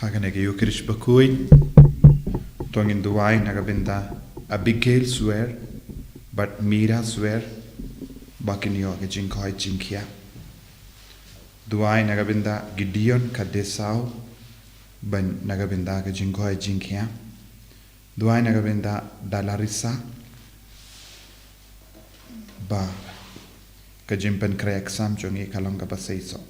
Haganege Yukrish Bakui, Tongin Duai Nagabinda, Abigail swear, but Mira swear, Bakinyo Jinkoi Jinkia. Duai Nagabinda Gideon Kadesau, Ben Nagabinda Jinkoi Jinkia. Duai Nagabinda Dalarissa, Ba Kajimpen Krayak Sam Jongi Kalonga Baseiso.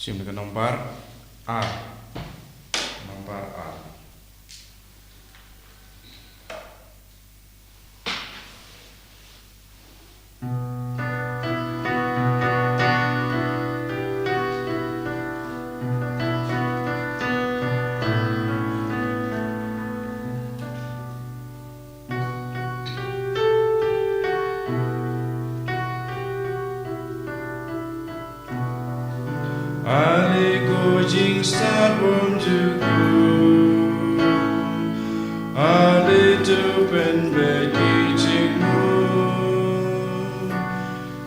Sim dengan nomor A. Nomor A. Ali Gojing Sabum Juku Ali Tupen Bedi Jingmu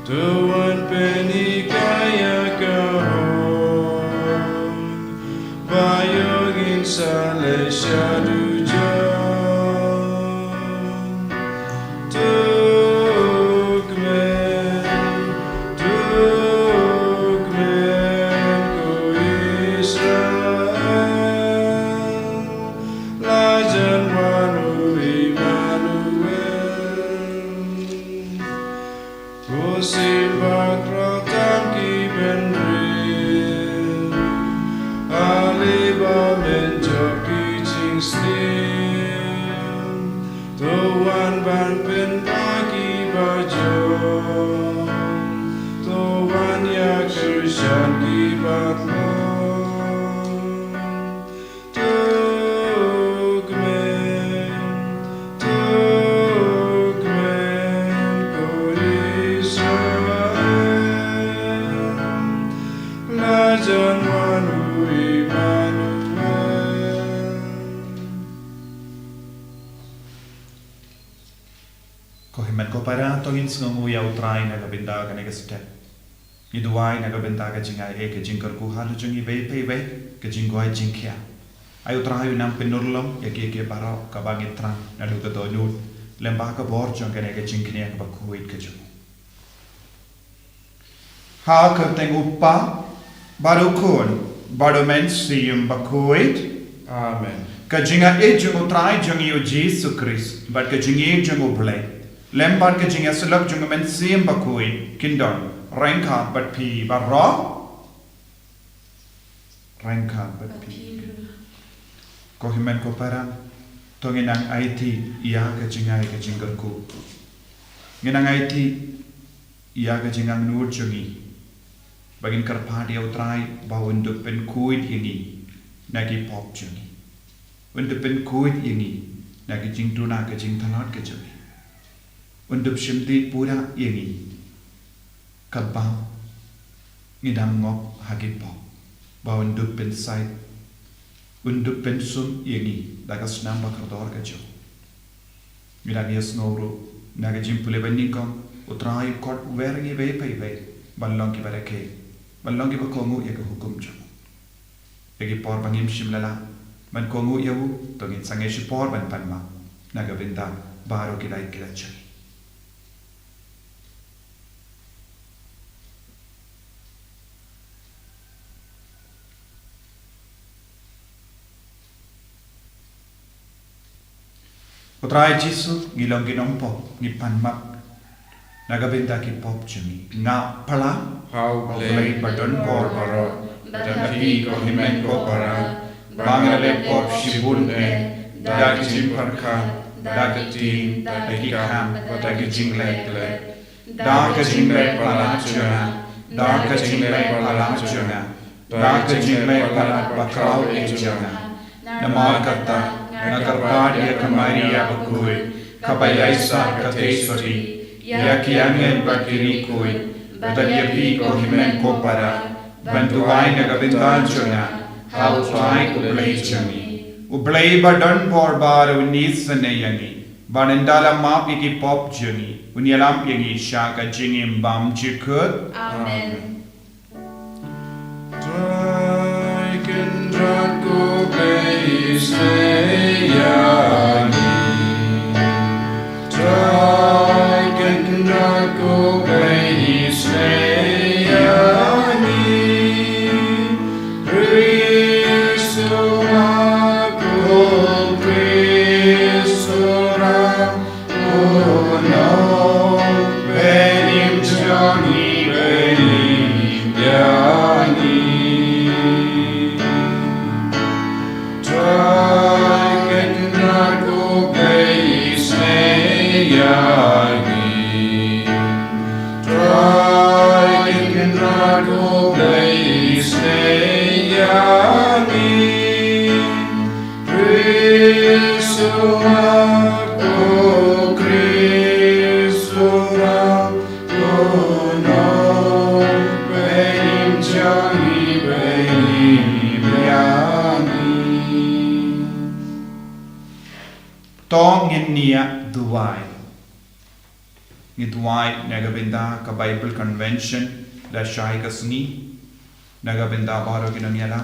Tuan Peni Kaya Kahon Bayogin Sale Shadu Tuan ban pen pagi bajo Tuan ya kersan di batlo Tukmen ko Israel Lajan wanu Kohiman ko para tongin sungu ya utrai Nagabinda Ganegasta. Iduai Nagabinda Gajinga Eke Jinkar Kuhadu Jungi Vepe Gajingoi Jinkia. Ayu trahayu nam penurlom ya keke baro kabangit trang naluta donut lembaka borjong Ganega Jinkinia Bakuit Kajung. Ha Kerteng Upa Barukun Barumen Siyum Bakuit. Amen. Kajinga Ejung utrai Jungi o Jesus Christ, but Kajingi Jungu Blay. Lembar Kajinga Sulak Jungamen Siyum Bakuit, Kindon, Ranka but P. Barro Ranka but P. Kohimen Kopara, Tonginang IT, Iaga Jingai Kajingarku. Ginang IT, Iaga Jingang Nur Jungi. Bagin Karpadi utrai Bawundu Pen Kuit Yingi, Nagi Pop Jungi. Untuk penkuit ini, nagi jing tuna ke jing talot ke jawi. Untuk shimti pura ini, kabang ngidam ngok hagi pop. Ba untuk pensai, untuk pensum ini, dagas namba kardor ke jawi. Ngidam yes noro, nagi jing pule benikong, utrai kot weringi vei, balong ki barake, balong ki bakongu ya ke hukum jawi. Yagi por bangim shimlala. Man kongu yawu tongin sange shipor ban panma Nagabinda baro kilai kilachari. Utrai Jisu ngilong ginompo ngi panmak Nagabinda ki pop chumi nga pala How play play badon bor baro Badapi ko himen ko para bangale pop shibun dag jim parka dag tin dag kam dag jingle dag jingle pala chuna dag jingle pala chuna dag jingle pala bakrau ejuna nama kata nakarpa dia kamaria bakui kabayaisa kateswati yakiangen bakiri kui badagyapi ko himen ko para bantuai nagabindan chuna how try ublay chuni ublay badan por bar unis sanayani banendala map iki pop juni unyalam yangi shaka jingim bam jikut Amen. Dragon drago play sayani Dragon drago play sayani Tong nia duai Ngitwai nagabinda ka Bible Convention la shai kasni nagabinda baro kinanyala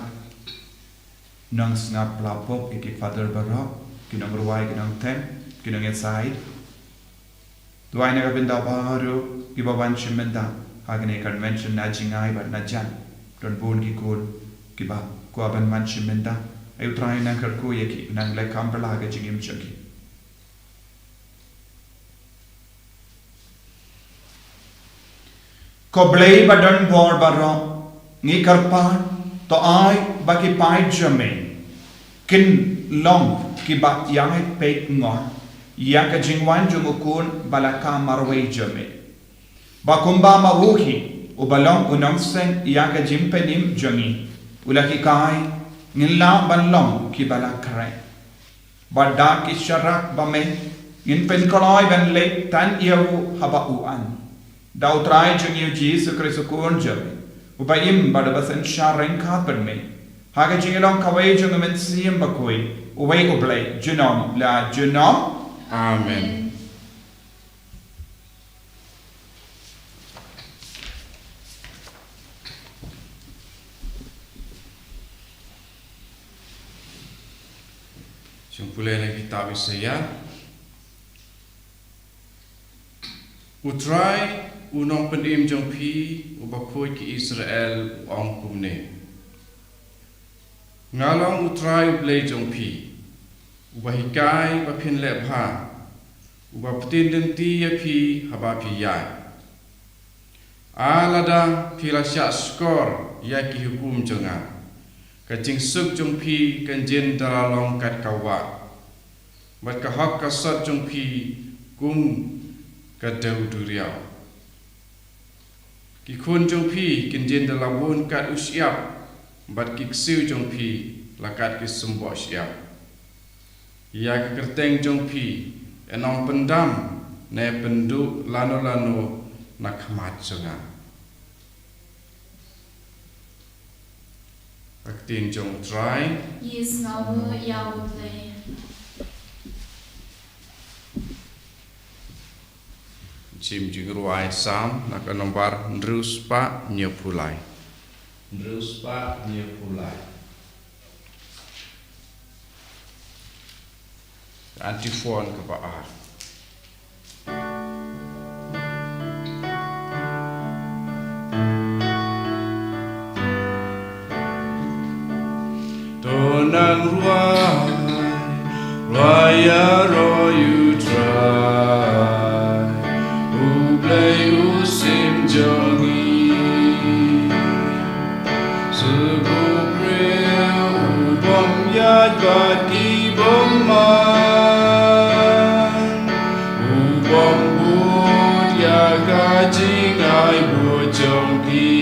nang snap lapop iki father baro kinang ruai kinang ten kinang inside duai nagabinda baro ibaban chimenda hagne convention na jingai bat na jan don bun ki kun kiba ko aban man chimenda ayu try nang karku yaki nang le kampala ga jingim chaki ko blei badan bor baro ngi karpan to ai baki pai jame kin long ki ba yang pe ngor ya ka jingwan jumukun balaka marwe jame ba kumba maruhi u balong unang sen ya ka jimpenim jami ulaki kai ngilla balong ki balakre ba da ki sharak ba me in pen koloi ben le tan iau haba uan Dau trai jungiu Jesu Christu kun jami. Ubayim bada basen shareng kapen me. Haga jingilong kawai jungamen siyem bakui. Uway ublay junom la junom. Amen. Jumpa lagi kitab Yesaya. Utrai unong pendim jong pi ubakoi ki Israel ong kumne. Ngalong utrai ublay jong pi. Ubahikai bapin lepha. Ubapatin denti ya pi haba pi yai. Alada pila syak skor ya ki hukum jonga. Kacing suk jong pi kanjen dalalong kat kawa. Bat kahak kasat jong pi kum kadau duriau. Ki kun jong pi kinjen dalawun kat usiap bat ki ksiu jong pi lakat ki sembo siap. Ya kerteng jong pi enong pendam ne penduk lano-lano nak hamat jonga. Aktin jong try Yes, now yau play. Jim jingruai sam nak nomor ndrus pa nyepulai. Ndrus pa nyepulai. Antifon ke pa Tonang ruai raya royu try ublay usim jongi bagi boman ubom bud ya gaji ngai bojong ki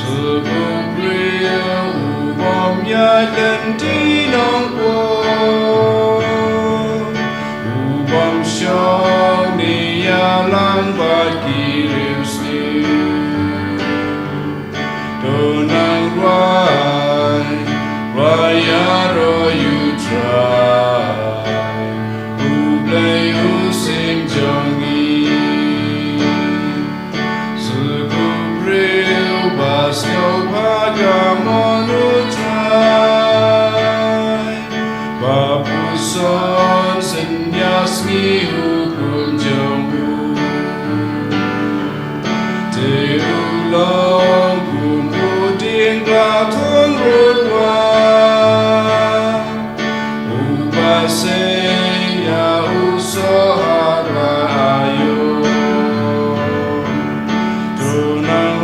subu brio ubom ya lenti nong po ubom shong ni ya lang bagi riusi donang rai raya ro you try ublay using jongi sugu bril basyo pagamonu try bapuson senyasmi hukum jonggu te ulong kumuding ratong rodwa upase ya usohara ayo tunang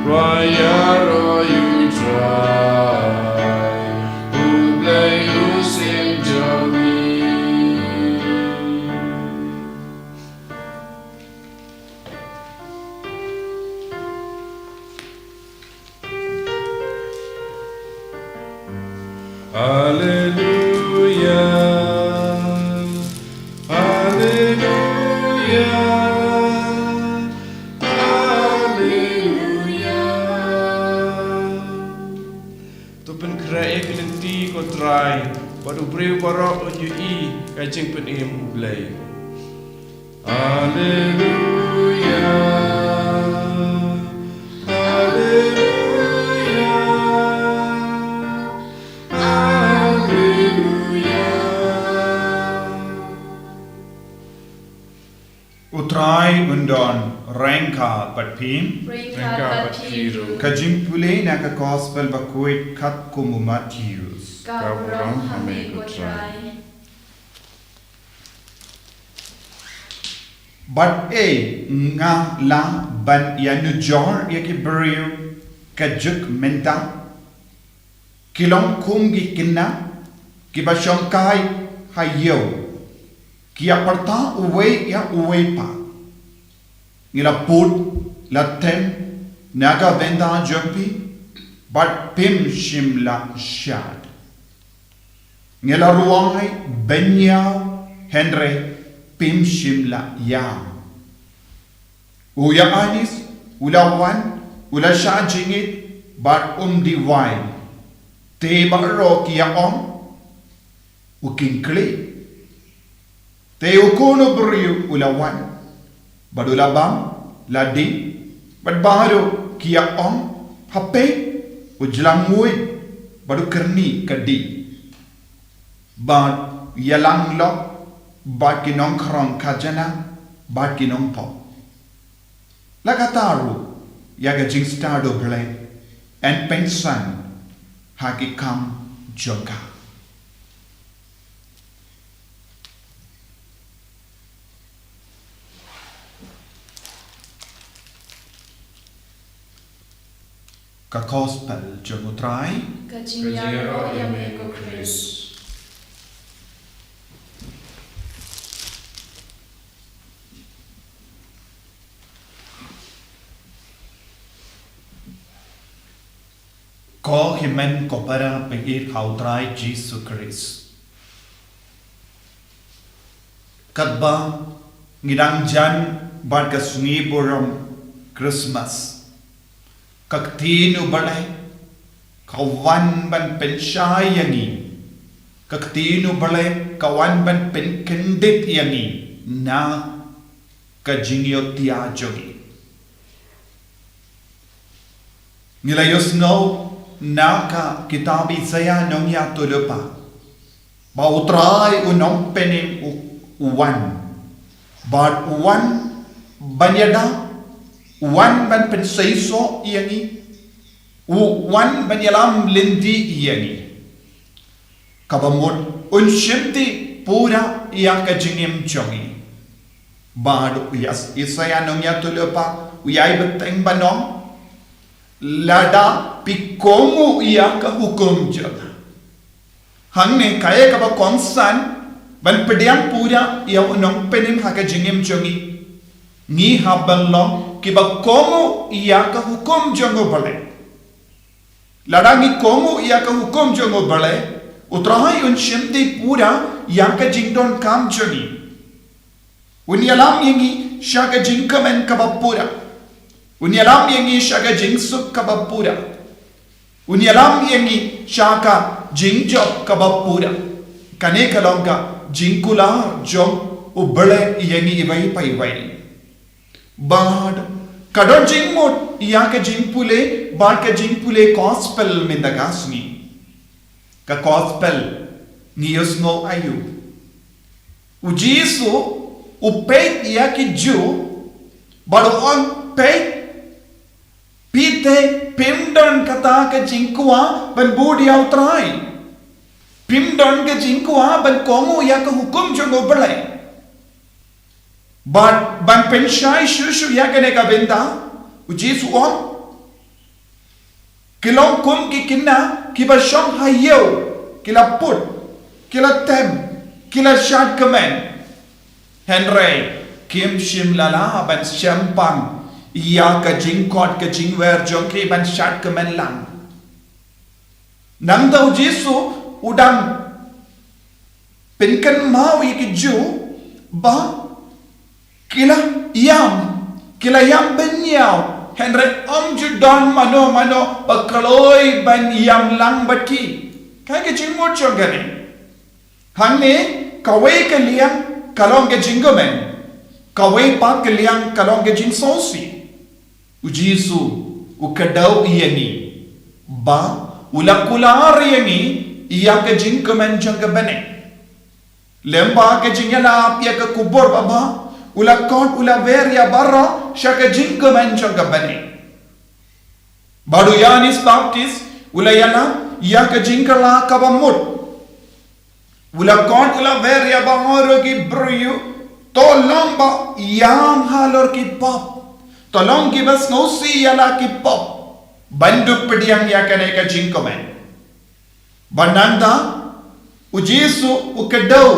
raya ro you try ublay usim jongi Hallelujah, Hallelujah, Hallelujah. Tupen keraya kelenti ko try, padu breu barok onyu I kajeng pen im ublay. Hallelujah, Utrai undon rengka patpim Rengka Batiru. kajimpule na ka gospel bakuit kat kumu Matthews. Kaburong hame kotrai. But nga la ban ya nujor ya ki beriu kajuk menta kilong kum gi kinna ki basyongkai hayo kia parta uwe ya uwe pa ngila put la tem naga venda jumpi but pim shim la shad ngila ruangai benya henry pim shim la ya uya anis ula wan ula sha jingit but di wine te baro kia uking kli te ukono beriu ulawan badula bam ladi bad baru kia hape ujlang mui badu kerni kadi bad yalang lo bad kinong krong kajana bad kinong po lagataru yaga jing stado ble and pensan haki kam joka ka gospel jengutrai Kajingyaro yame ko Chris. ko himen ko para pagir kautrai Jesus Christ kadba ngidang jan bad kasni boram Christmas kaktinu balay kawan ban pensyay yangi kaktinu balay kawan ban penkendit yangi na kajingyo tiajogi nilayos no na ka kitabi saya nong ya tulupa bautray unong penim uwan but uwan banyada uwan ban pensaiso iyangi uwan banyalam lindi iyangi kabamut unshimti pura iya kajingim chongi bad uyas isaya nong ya tulupa uyay beteng banong lada pi kongu ia ka hukum jaga. Hang ne kaya ka ba konsan ban pediang pura ia unong penim haka jingim jongi. Ni habang long ki ba kongu ia ka hukum jongo bale. Lada ni kongu ia ka hukum jongo bale. Utrahay un shimti pura ia ka jingdon kam jongi. Unyalam yengi shaga jingkamen ka ba pura. Unyalam yengi shaga jingsuk ka ba pura. Unyalam yengi shaka jingjob ka ba pura. Kane kalongka jingkula jong ubale yengi ibai pai bai. Bad kadon jingmot iya ka jingpule bad ka jingpule gospel mendagasni. Ka gospel niyosmo ayu. Ujisu upeit iya ki ju bado on peit pite pimdon kata ka jingkua ban budi autrai. Pimdon ka jingkua ban kongu iya ka hukum jongo belai. But ban penshai shushu ya kene ka benda ujisu on kilong kum ki kinna ki ba shom hayo kila put kila tem kila shat kamen Henry kim shim lala ban shampang iya ka jingkot ka jingwer jongki ban shat kamen lang nang da ujisu udang penkan mau iki ju ba kila yam benyau Henry judon mano pakaloi ban yam lang bati kaya ke jingmot chongane hangne kawai ke liang kalong ke jingomen kawai pa ke liang kalong ke jingsosi ujisu ukadau iyani ba ulakular iyani iya ke jingkomen jongabane lemba ke jingala ya ke kubur baba ula kon ula ver ya barra shaka jinka manchanga bane badu yanis baptist ula yana ya ka jinka la kabamut ula kon ula ver ya bangoro ki bryu to lamba yam halor ki pop to long ki bas no si yala ki pop bandu pediang ya kane ka jinka man bananda ujisu ukadau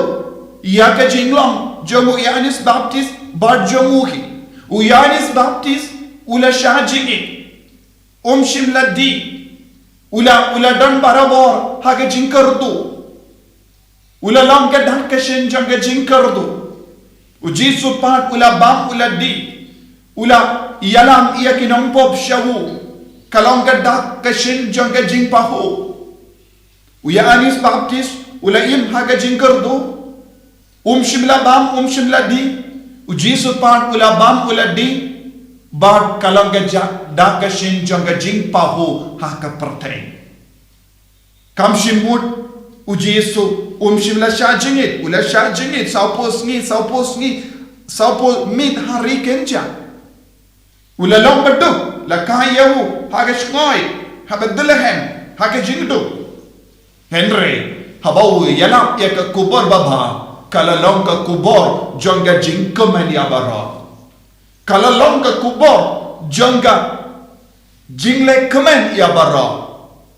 ya ka jinglong Jomu Yanis Baptist bad jomuhi. Yanis Baptist ula shajingi. Shimla di. Ula don barabor haga jinkardu. Ula longga dhankashin janga jinkardu. Ujisu pat ula bam ula di. Ula yalam iya kinong pop shawu. Kalongga dhankashin janga jingpahu. Yanis Baptist ula im haga jinkardu. Shimla bam shimla di ujisu pan ula bam ula di bad kalanga da ka shin jonga jing pahu haka pertai kam shimut ujisu shimla shajingit ula shajingit saupos mit hari kenja ula long baduk la kayawu haka shngoi habadulahem haka jingdu Henry habau yalap ya ka kubur baba kalalong ka kubor jonga jingkaman yabara kalalong ka kubor jonga jingle kaman yabara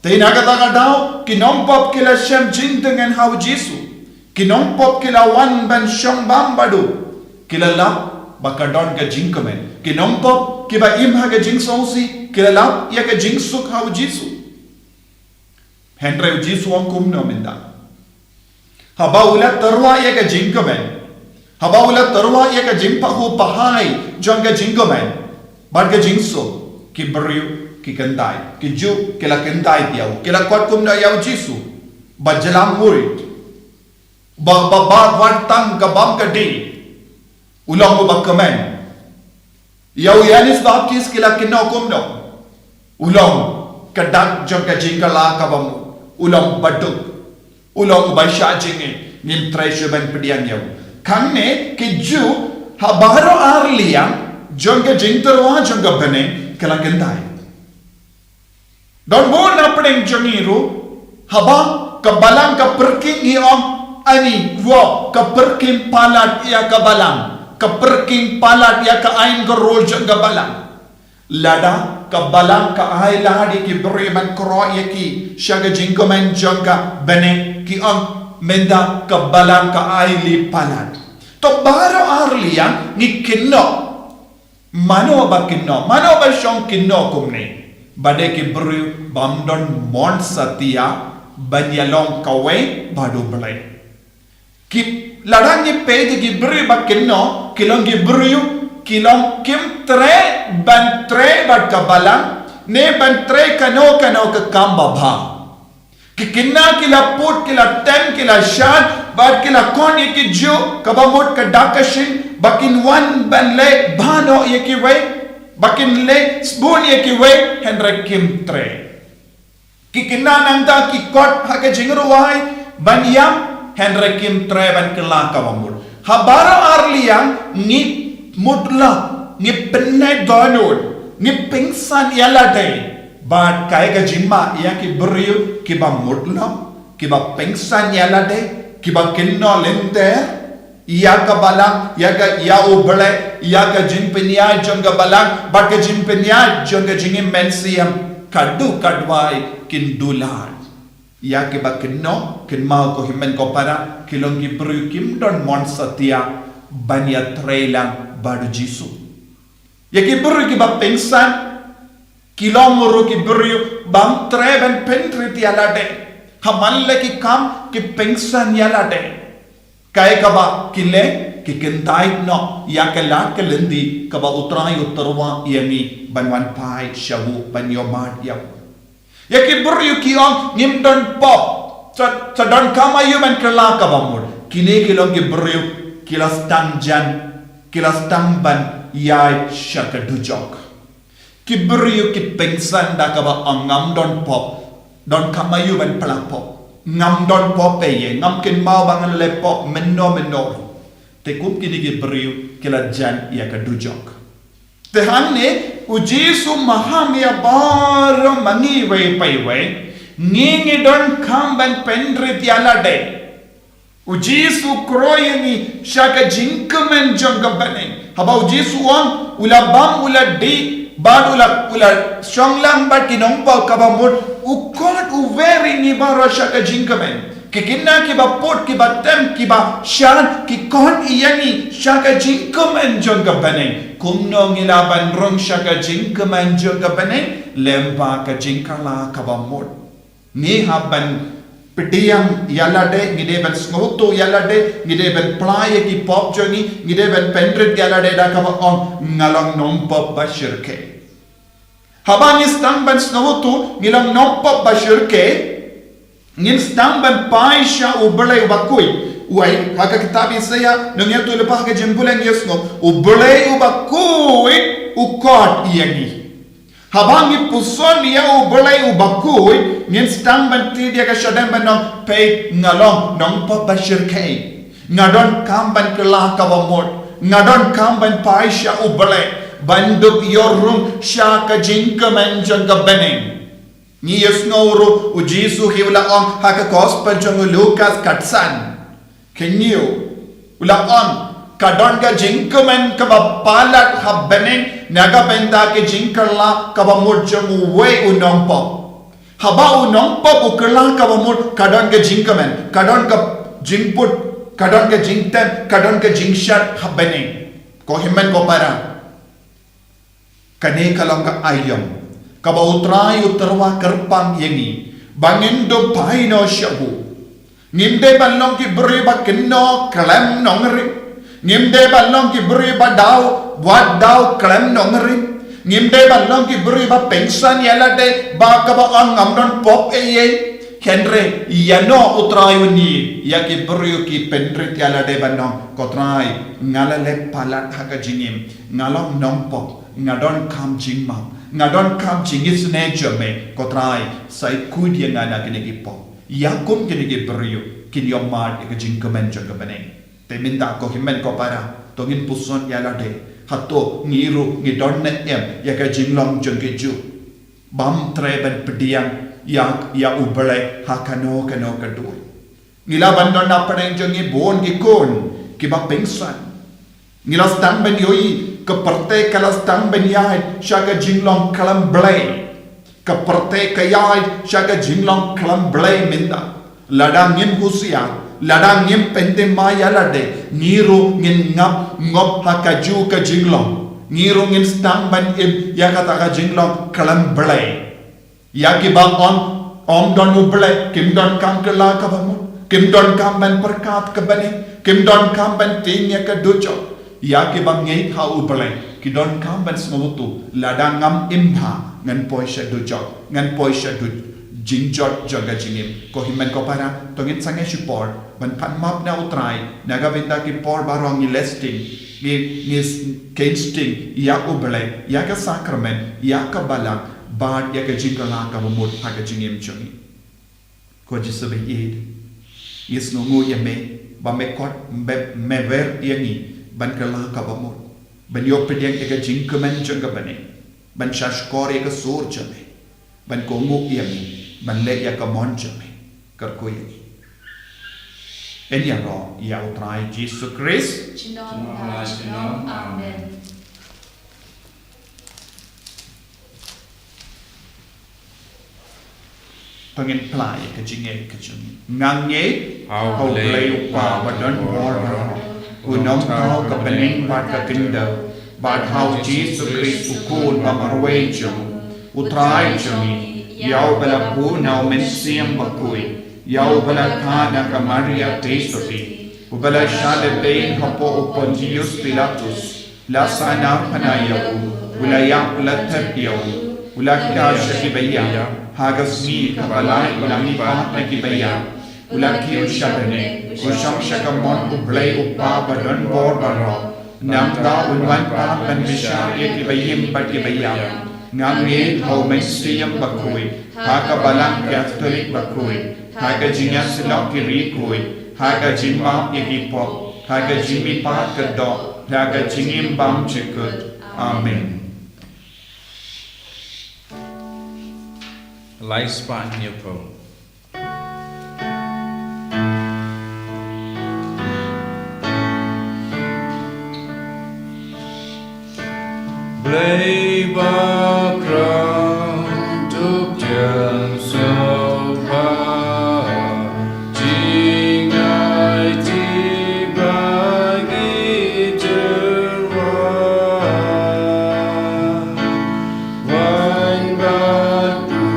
tinagata daw kinompop kila shem jing dengan hau jisu kinompop kila wan ban shong bambadu kila la bakadon ka jingkaman kinompop kiba imha ka jing sausi kila la ya ka jing suk hau jisu Henry jisu ang kumno minda Habaula terwa ya ka jingkamen. Habaula terwa ya ka jingpahu pahai jonga jingkamen. Barga jingso ki beryu ki kendai ki ju kila kendai tiau kila kuat kumda yau jisu bajalam murid ba wantang ka bam ka di ulang mo bakamen yau Yanis Baptist kila kinau kumda ulang kadak jonga jingkala ka bam ulang baduk ulang basha jinge nim treasure ban pediang yau kanne ke ju habaro arliang jonga jingterwa jonga bane kala kendai don bon apeng jongiru haba kabalang ka perking iom ani wo ka perking palat ya kabalang ka perking palat ya ka ain gorol jonga balang lada kabalang ka ay lahadi ki beri man kro yaki syaga jingkomen jongka bene ki on menda kabalang ka ay lipalat to baro arliang ni kinno mano ba syong kinno kumne bade ki beri bamdon mon satia banyalong kawe badu belai ki ladang ni pede ki beri ba kinno kilong ki beri kilong kim tre ban tre bad kabalang ne ban tre kano ke kamba bha ki kinna kila put kila tem kila shad bad kila kon ki jo kabamot ka dakashin bakin wan ban le bhano yeki we bakin le spoon yeki we hendra kim tre ki kinna nangda ki kot ha ke jingru wai ban yam hendra kim tre ban kala kabamot habara arliang ni mudla ni penai donod ni pingsan yala day bad kai ka jimma ya ki beriu ki ba mudla ki ba pingsan yala day ki ba kinno lente ya ka balang ya ka ya ubale ya ka jimpenya jonga balang ba ka jimpenya jonga jingim mensiam kadu kadwai kindular ya ki ba kinno kinma ko himen ko para kilong ki beriu kim don mon satia banya trailang badu jisu yaki buru ki ba pengsan kilomoro ki buru bam treben pentri ti alade hamalle ki kam ki pengsan yalade kai kaba kile ki kentai no yakala kelendi kaba utrai utarwa yami banwan pai shawu banyomat yaw yaki buru ki on nimdon pop sadon kama yuman kala kaba mur kine kilong ki buru kilas tangjan kilas tamban yai shaka dujok kiberiu ki pengsan da kaba ngam don pop don kamayu ban pelapop ngam don pop ye ngam kin mau bangan le pop menno te kum kini kiberiu kila jan ya ka dujok te hanne ujisu mahamia baro mangi we pai we ngingi don kamban pendri tiala de ujisu kroyeni shaka jinkamen jonga bane haba ujisu wang ula bam ula di bad ula stronglang bad kinong pau kabamut ukot uveri ni baro shaka jinkamen kikinna ki ba pot ki ba tem ki ba shan ki kon iyani shaka jinkamen jonga bane kumno ngila bandrong shaka jinkamen jonga bane lempa ka jinkala kabamut ni haban Pediam yalade ngide ben snoto yalade ngide ben playa ki pop jongi ngide ben pendrit yalade da kaba on ngalang nom pop bashirke habang istang ben snoto ngilang nom pop bashirke ngin stang ben paisha ubelay bakui uai haka kitabi saya nungya tu lepas ke jembulan yesno ubelay ubakui ukot iyangi habang ipuson niya ubelay ubakui ngin stang banti dia ka syadam banong pay ngalong nong pa bashirkay ngadon kamban kelah kabamot ngadon kamban paisha ubelay banduk yorum syaka jingkaman jangka beneng ni yesnoro ujisu hiwla on haka gospel jang Lukas katsan kenyo ula on kadon ka jingkaman kabapalat habbeneng naga benda ke jingkala kabamot jang we unompo haba unompo ukala kabamot kadon ka jingkaman kadon ka jingput kadon ka jingten kadon ka jingshat habbeneng ko himmen ko para kane kalong ka ayam kaba utrai utarwa kerpang yengi bangin do paino shabu ngimde balong ki beri ba kenno klem nongri ngimde balong ki beri ba daw buat daw klem nongri ngimde balong ki beri ba pensan yalade ba kaba ang ngamdon pop eye kenre yano utrai uni ya ki beri ki pendrit yalade banong kotrai ngalale palat haka jingim ngalong nongpop ngadon kam jingma ngadon kam jingis ne jome kotrai sai kudia ngana kene gipo yakum kene gebrio kin yomad ke jingkamen jongabane te minta ko himen ko para tongin puson yalade hatto ngiru ngidon ne em ya ka jinglong jongkeju bam treben pediang ya ubale hakano kano kadu ngila bandon na paneng jongi bon gi kon ki ba pengsan ngila stamben yoi Keperte kalas tang benyai syaga jinglong kalam blay. Keperte kayai syaga jinglong kalam blay minda. Ladang ngin husia, ladang ngin pente maya lade. Ngiru ngin ngop hakaju ka jinglong. Ngiru ngin stang ban im ya kata ka jinglong kalam blay. Ya ki bang om don ublay kim don kam kala ka bamu. Kim don kam ban perkat ka bani. Kim don kam ban tingnya ka duco. Ya ki bang ngei ha ublay ki don kam ban smotu ladang ngam imha ngan poisha duco ngan poisha du jingjot jaga jingim ko himen ko para tongin sange support ban pan map na utrai naga vinda ki por barong ni listing ni casting ya ublay ya ka sacrament ya ka balak bad ya ka jingala ka mut ha ka jingim chungi ko jisabe id yes no ngo ya me ba me kot me ver yangi ban kala ka bamur ban yo pedeng ega jingkemen janga bane ban shashkor ega sur jame ban kongu yami ban le ya ka mon jame kar ko yami en ya ro ya utrai Jesus Christ Chinom Amen. Pengen play ka jinge ka jinge ngange Hau play pa badan bor Unong tao ka pening bat ka kinda Bat hau Jesus Christ ukun mamarway jung Utray jumi Yaw bala punaw mensiyang bakui Yaw bala kana ka Maria Tesofi Ubala syale bain hapo upon Dios Pilatus Lasana panayaw Ulayak latap yaw Ulakya syakibaya Hagas mi kabalay ulamipat na kibaya Ulaki usyabane Usyam syakamon ublay upa badan bor baro Namda unwan pa panbisya ibayim bagibaya Ngamit hau mensiyam bakui Haka balang Catholic bakui Haka jingan silak kirikui Haka jimma ikipok Haka jimi pa kedok Haka jingim bam cikut Amen. Lai span nyepo. Blay bakra tuk jan sopa jingai ti bagi terwa wine batu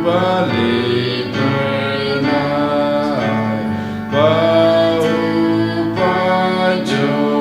balik bernai bau panjang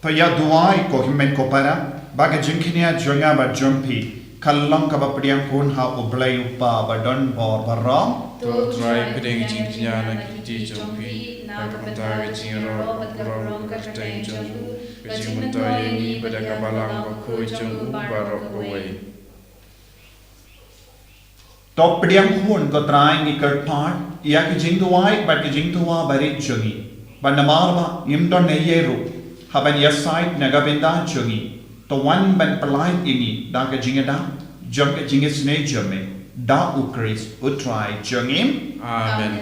Paya duai ko himen ko para baga jinkinia jonga ba jumpi kallang ka ba priang pun ha ublay upa ba don bor barong To try pedeng jinkinya na kiti jompi Pagkapunta kajing ro Rong kerteng jompu Kajing mentaya ni pada kabalang Bakoi jong ubarok kawai to priang pun ko try ni kar part ya ki jing duai ba ki jing tua bari jongi ba namar ba imdon ne yeru haban yasait nagabinda jongi to one ban palai ini da ka jingada jong ka jingis ne jome da ukris utrai jongim Amen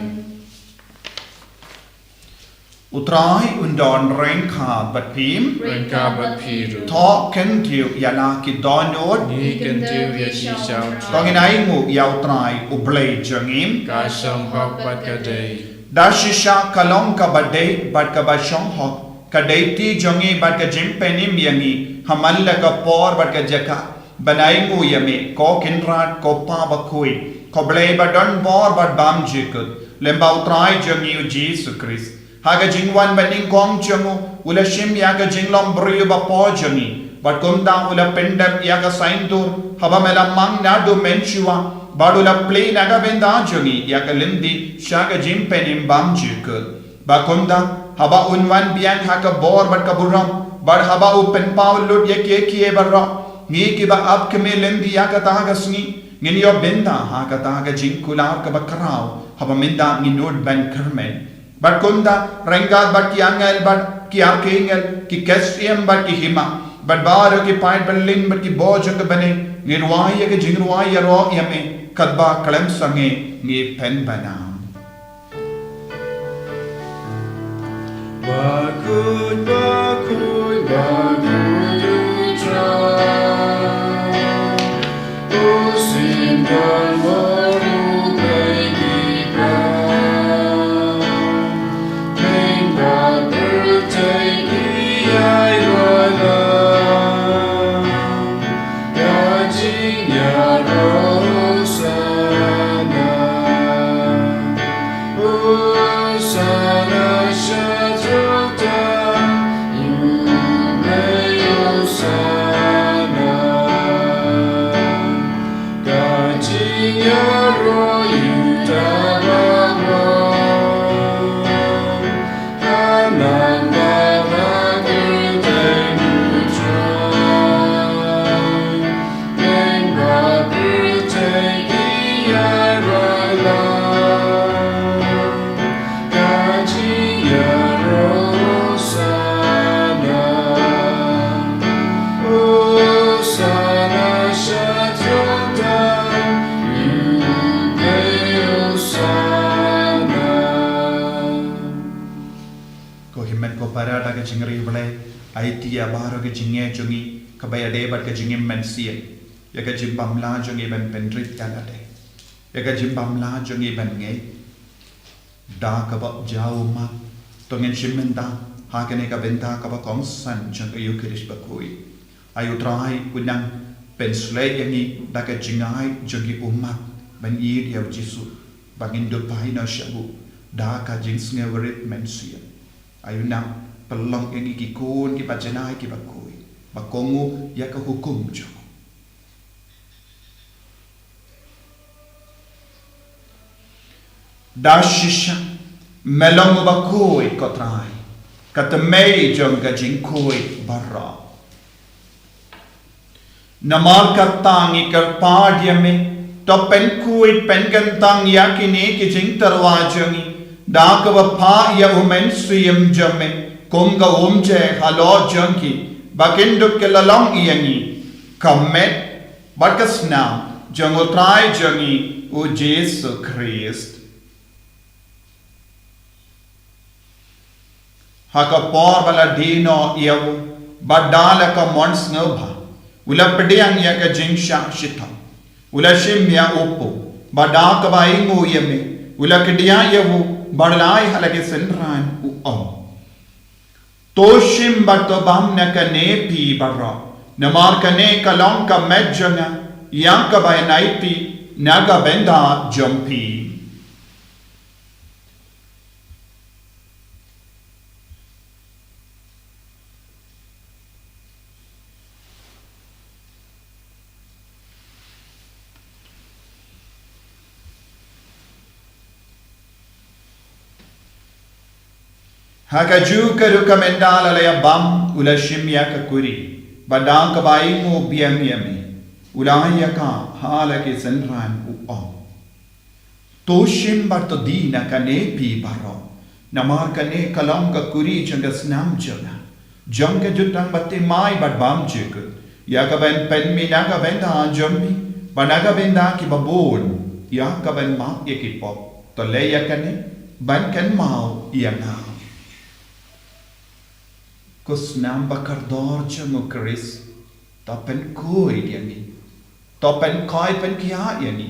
utrai undon rain kha bat pim Rengka bat piru to ken tiu yana ki donod Ni kentiu ya si siau tongin aingu ya utrai ublay jongim Kasang hok bat kadai da shisha kalong ka badai bat ka ba shong hok kadaiti jongi bat ka jimpenim yangi hamalla ka por bat ka jaka banaingu yame ko kinrat ko pa bakui ko blay badon bor bat bam jikut lemba utrai jongi Jesus Christ Haga jingwan baning kong jangu ula shim yaga jinglom brio ba po jangi. But kumda ula pendam yaga saindur haba mela mang nadu menchua. Badula play naga benda jangi yaga lindi shaga jimpenim bam jikut. Ba kumda haba unwan biang haga bor bat kaburam. Bad haba upen paul lut yeki barra. Ngi ki ba ab keme lindi yaga taga sni. Ngin yo benda haga taga jingkular ka bakrao. Haba minda nginod ban kermen. But kunda rengal but ki angel but ki arkengel ki kestrium but ki hima. But baro ki pait berlin but ki bojo ke bane. Ngirwaya ke jingruaya ro yame. Kadba kalem sange ngi pen banam. Bakut, bakut, bakut utra. Usindan waru baikika. Mingga berteki airala. Gajing ya rosana. Usana syatrata. Parada ke jingri vle IT ya baro ke jinge jungi kabaya de bat ke jingim mensia ya ke jimbam la jungi ben pendrit kanade ya ke jimbam la jungi ben nge da ka ba jao ma to ngen shimenda ha ke ne ka benta ka ba kong san jang yu krish ba koi ayu trai kunang pen slay yangi da ke jingai jungi umat ben yid ya jisu bangin do pai na shabu da ka jing sngeverit mensia ayu nam pelong yang iki kun ki bajenai ki bakoi bakongu ya ka hukum jo dashisha melong bakoi kotrai kata mei jong ka jingkoi barra namal katangi kar padia me to pen kuit pen gantang yakini ki jing tarwajangi Dakava pa ya umen suyam jame konga umje halo junki bakinduk ke lalong iyangi kamet bakasna jangotrai jangi o Jesu Christ haka por bala dino yaw badala ka mons nobha ula pediang ya ka jingsha shita ula shimya upo badaka ba ingo yame ula kedia yaw Badalai halage senran u Toshim bato bam naka ne pi barra. Namar ka ne kalong ka medjana. Yang ka bay naiti naga benda jumpi. Hakaju karuka mendala laya bam ula shimya ka kuri badang ka bai mo biam yami ulaya ka hala ke senran u toshim bato dina ka ne pi baro namar ka ne kalam ka kuri changa snam jana janga jutang batte mai bad bam chik ya ka ben pen mi na ka ben da jambi banaga ben da ki babon ya ka ben ma ekipop to le ya ka ne ban kan mau ya na Kusnam bakar dor jangu Chris topen koi yani topen koi pen kia yani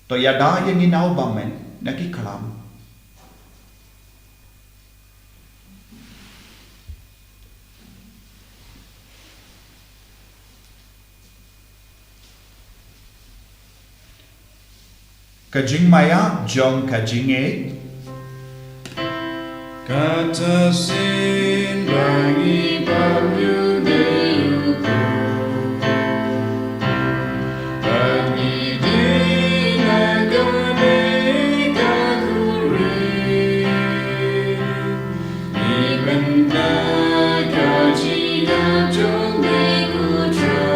to yada yani nau bamen naki kalam kajing maya jong kajing Kata sin bagi babu deluku Bagi dina gane kakuri Ibanda kaji gajong ikutrai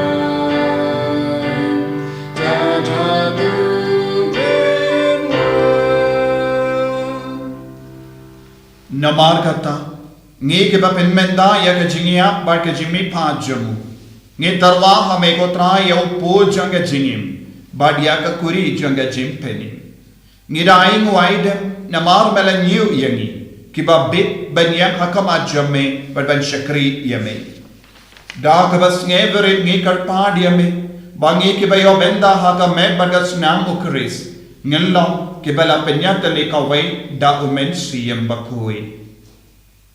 Tatadu Namar kata, nge ke ba penmenda ya ke jingia ba ke jimi pajamu. Nge tarwa hame ko tra ya upo janga jingim, ba dia ka kuri janga jimpeni. Nge daing waidem namar mela new yangi, ki ba bit banyam hakama jamme ba ban shakri yame. Da ka bas nge verit nge karpad yame, ba nge ke ba yo benda haka me bagas nam ukris. Ngelong ke bala penyata le kawai da umen siyam bakui.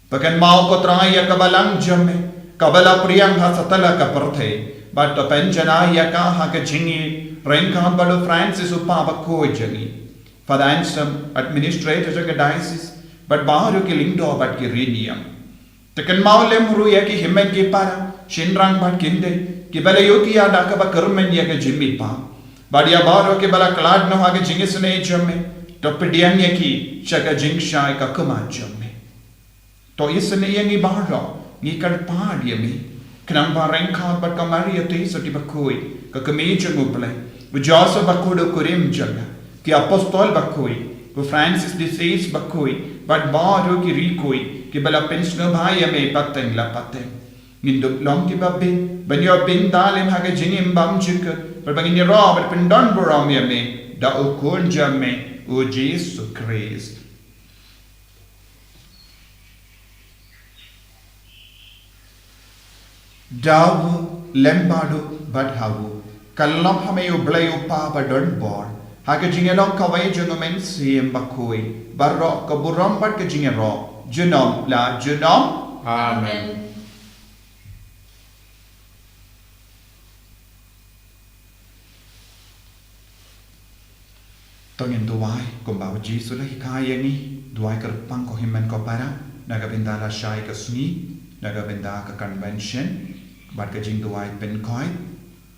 Pakan mau ko traya kabalang jamme, kabala priyang hasatala ka parthe, but to penjana ya ka ha ka jingi, renkan bado Francis upa bakui jangi. For the answer, administrators of the diocese, but baharu ki lingdo but ki riniam. Takan mau lemru ya ki himen ki para, shinrang but kinde, ki bala yoki ya da ka ba kermen ya ka jimmi pa. Badia baro ke bala klad no hage jingisne jamme to pedian yaki chaka jingsha ka kuma jamme to isne yangi baro ni kar pad yami knam bareng kha bat kamari ate soti bakoi ka kame jangu ple bu josa bakudo kurim jaga ki apostol bakoi bu Francis de Sales bakoi bat baro ki rikoi ki bala pensno bhai yame patten la patten Nginduk long ki babin banyo bin dalim hage jingim bam jika Berbagi roh berpendon beram ya me da ukun jamme o Jesus Christ. Dawu lembadu badhawu kallam hame ublay upa badon bor hage jingelong kawai jungumen siem bakui barro kaburam bad ke jingero junom la junom Amen. Tongin duai kumbawa Jisu la hikaya ni duai kerpang ko himen ko para nagabinda la syai ka sungi nagabinda ka convention bat ka jing duai pen koi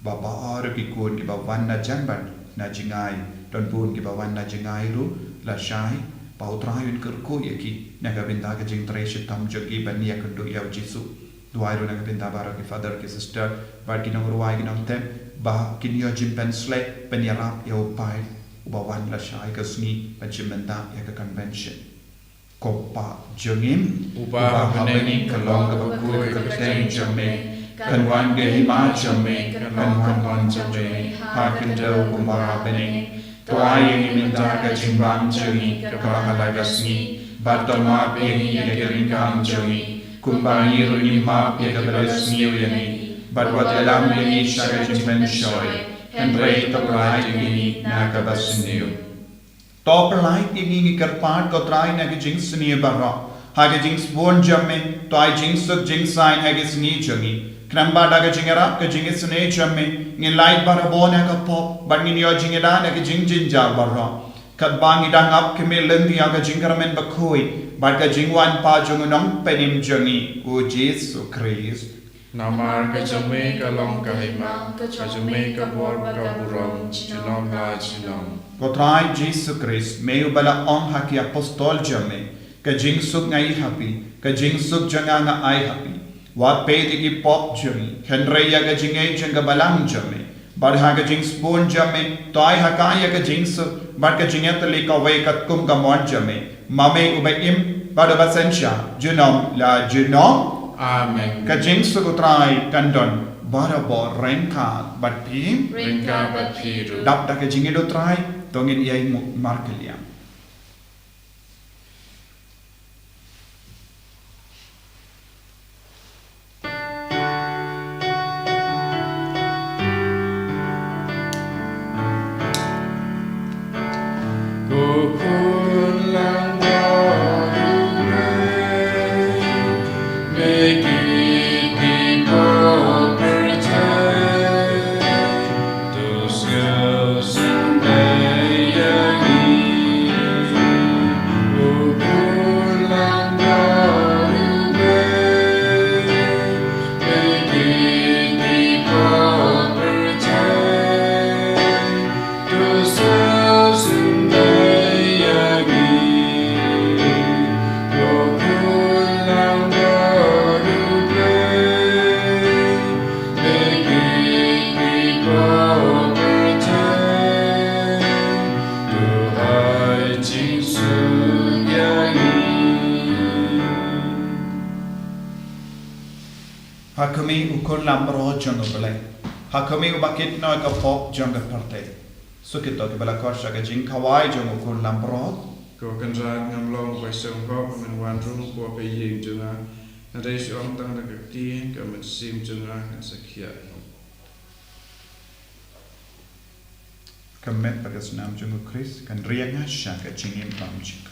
baba ar ki kun ki bawan na janban na jingai don pun ki bawan na jingai ru la syai pautra yun kerko yaki nagabinda ka jing tre shitam jogi ban ya kundu ya Jisu duai ru nagabinda bara ki father ki sister bat ki nang ruai ki nang tem ba kinyo jimpen slek pen ya rap ya upai Ubawan la syai ka sungi Pajimenda ya ka convention Kopa jengim Ubah benengi kelong ke bakui ke peteng jamme Kanwan ke hima jamme Kanwan wan jamme Hakin jauh kumbara beneng Tua yang minta ke jimbang jengi Ke bahala ka sungi Batal maap yengi ya ke ringkang jengi Kumbang iru ni maap ya ke beres niu yengi Badwat dalam yengi syaka jimben syoy Henry toplai ini naga basniu. Toplai ini kerpat ko try naga jinx ni barra. Haga jinx born jamme to I jinx suk jinx sign haga sni jangi. Knamba daga jingera ka jinx ne jamme ni light bara bona ka pop but ni yo jingera naga jing jinja barra. Kat bang idang up ke me lendi aga jingeramen bakoi but ka jingwan pa jungunong penim jangi o Jesus Christ. Namar ka jamme ka long ka hima ka jamme ka bor ka buram chinom la chinom Kotrai Jesus Christ meu bala on haki apostol jamme ka jingsuk ngai happy ka jingsuk janga nga ai happy wa pedi ki pop jami Henry ya ka jingai janga balang jamme bar ha ka jings bon jamme toi haka ya ka jingsuk bar ka jingat le ka wai kat kum ka mon jamme mame ubaim bar basensha junom la junom Amen. Kajing sukutrai kandon barabo rengka batpi Ringka bat piru dap da kajing edo trai tongin iai markeliam. Kukun lang Hakami ukon lambro jongo bele. Hakami ubakit no ka pop jongo parte. Sukito ke bela korsha ke jing kawai jongo ukon lambro. Ko kan ra ngam long vai song ho men wan rung ko pe ying junga. Nare shong tang da ti ka men sim junga kan sakhia. Kemet bagas nam jongo Chris kan rianga shaka jingim pamjik.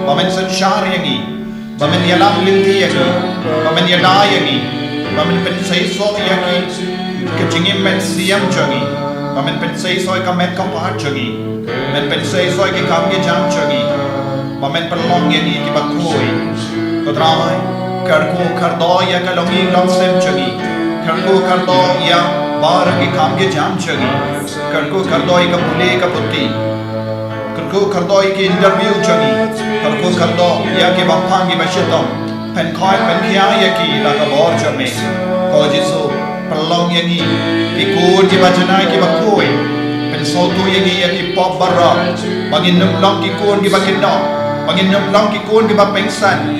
Bamen sanchariangi, bamen yalam lintiyangi, bamen yadayangi, bamen pensay soyaki, kachingim men siyam changi, bamen pensay soy kamet kapat changi, men pensay soy ki kamge jam changi, bamen perlongyangi ki bakoi, kodrai, karko kardoya kalongi langsem changi, karko kardoya bar ki kamge jam changi, karko kardoy ka pule ka putti. Karko kardoi ki interview changi, karko kardo ya ki baphangi bashitom, pen koi pen kia ya ki lakabor chame, ko jisu perlong yangi ki kur ki bajanai ki bakoi, pen sotu yangi ya ki pop barra, bangin numlong ki kur ki bakino, bangin numlong ki kur ki bapengsan,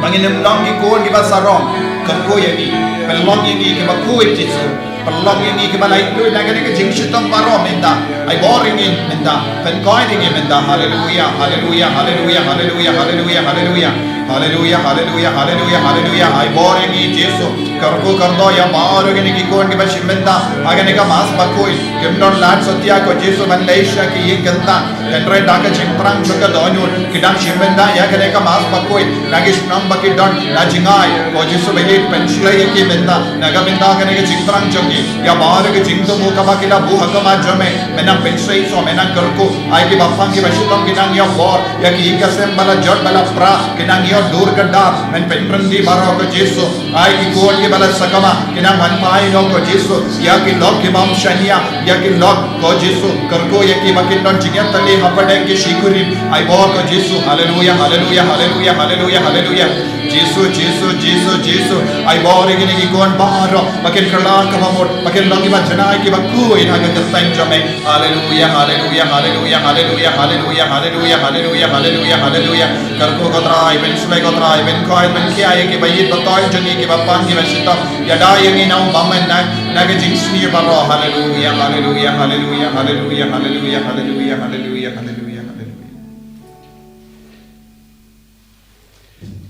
bangin numlong ki kur ki basarong, karko yangi, perlong yangi ki bakoi jisu. Perlong yangi ke balai lu nagane ke jingshitam baro menda ai boring in menda pen koi ding menda hallelujah hallelujah hallelujah hallelujah hallelujah hallelujah hallelujah hallelujah hallelujah hallelujah ai boring in jesu karko kardo ya baro gane ki kon ke bashim menda agane ka mas bakoi kemnon lat satya ko jesu man leisha ki yengantaendre daga jimprang choka donun kidam shimenda ya gane ka mas bakoi nagish nam bakidon na jingai ko jesu belit pen shilai ki menda naga menda gane ke jimprang choki ya bar ke jingto mo kaba kila bu hakama jame menang pensei so menang karko ai ki bapang ki bashitam kinang ya bor ya ki ikasem bala jot bala pra kinang ya dur kadda men penprandi baro ko jesu ai ki kon ki bala sakama kinang man pai no ko jesu ya ki lok ki mam shania ya ki lok ko jesu karko ya ki bakin don jigyan tali hapade ki shikuri ai bor ko jesu hallelujah hallelujah hallelujah hallelujah hallelujah jesu jesu jesu jesu ai bor ki ni kon baro bakin kala ka makin lagi bacana ki baku ina ga kasang jame hallelujah hallelujah hallelujah hallelujah hallelujah hallelujah hallelujah hallelujah hallelujah karko kodrai ben sulai kodrai ben koi ben kiai ki bayit batoi jani ki bapan ki basita yada yangi nau bamen na ga jingsni baro hallelujah hallelujah hallelujah hallelujah hallelujah hallelujah hallelujah hallelujah hallelujah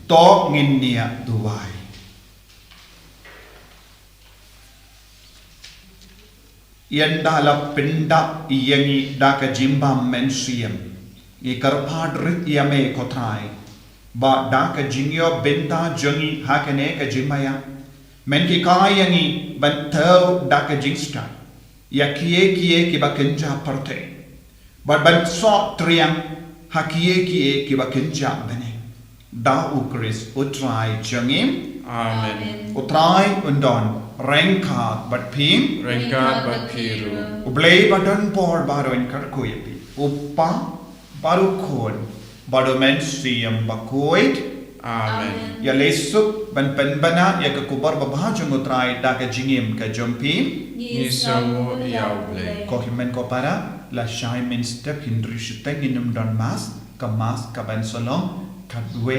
to nginnia duai Yandala pinda yangi daka jimba mensiam. I karpadrit yame kotrai. Ba daka jingyo benta jungi hakane ka jimaya. Menki kayangi bantau daka jingsta. Ya kie ki bakenja parte. Ba ban so triang hakie ki bakenja bene. Da ukris utrai jungim. Amen. Utrai undon. Rengka bat ping. Rengkat bapiru. Ublay badan por baroin karkuyapi. Upa baru kon. Bado mensiam bakoit. Amen. Ya lesuk ban penbana ya kekubar babahajung utrai daka jingim ka jumpi. Nisamu yauble. Kohimen ko para la shai min step hindri shiteng inum don mas ka ban solong kadwe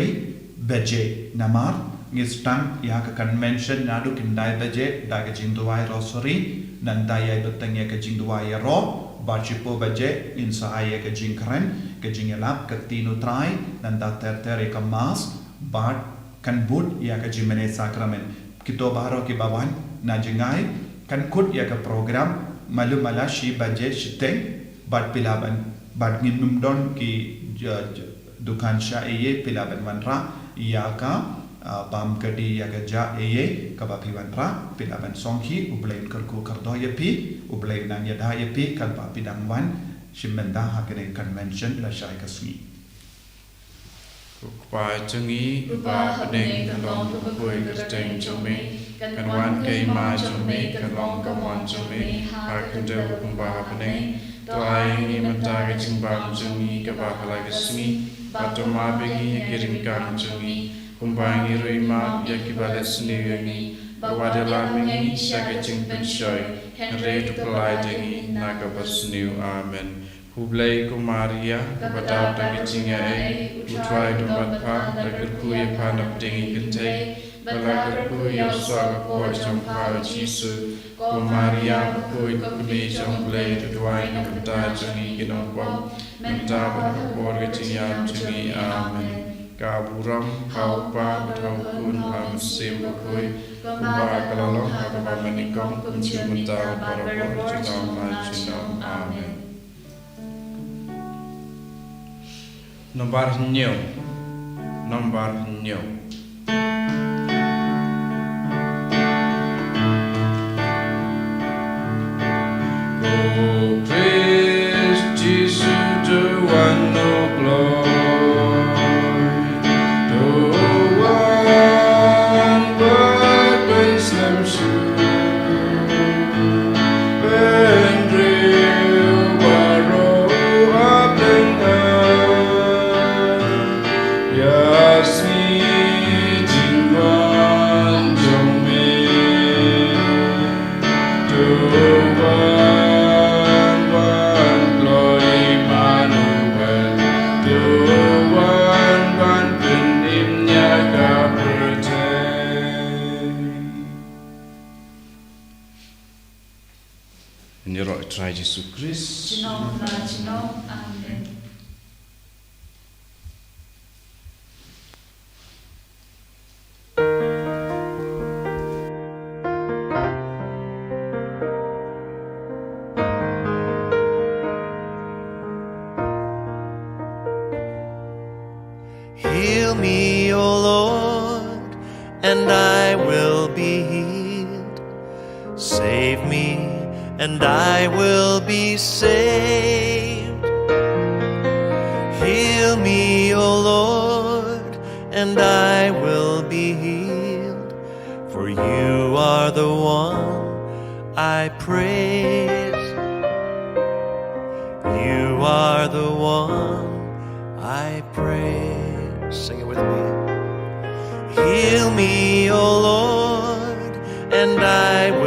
beje namar ngistang ya ka convention nadu kindai beje daga jingduai rosori nandaya beteng ya ka jingduai ro bachipo beje insaya ka jingkren ka jingelap ka tinu trai nanda tertere ka mas bad kan bud ya ka jimene sakramen kito baro ki bawan na jingai kan kut ya ka program malu malashi beje shiteng bad pilaban bad nginum don ki dukan sha eye pilaban manra ya ka bam kadi ya gaja eye kabapiwan ra pilaban songhi ublain kerku kardo yapi ublain nang yada yapi kalpa pidang wan shimenda hakene convention la shai kasni Kukpa jungi ba pedeng kalong kukui kerteng jome kan wan kei ma jome kalong kawan jome hakende kumba pedeng tuai ni mata kejimba jungi kaba kalai kasni batoma bengi kirim kang jungi kumbangi ruima yakibalet sendiri bawadela mengi sakacing pensoi re tu pelai dengi naga basniu amen hublai kumaria kepada takicingnya utrai domat pa lakerku ya panap dengi kentai balakerku ya saga ko champa jisu kumaria ko ikumi chamblai tuai kepada jengi kinong pom menta berkor kecingnya jengi amen Kaburam kaupa betahukun hamsim bukui kumba kalalong hakaba manikong kunci mentau parabor cinam macinam amen. Nomor nyo. Oh Christ Jesus the one no glory. Try Jesus Christ. Amen. Heal me, O Lord, and I will be healed. Save me, and I will be saved. Heal me, O Lord, and I will be healed. For you are the one I praise. You are the one I praise. Sing it with me. Heal me, O Lord, and I will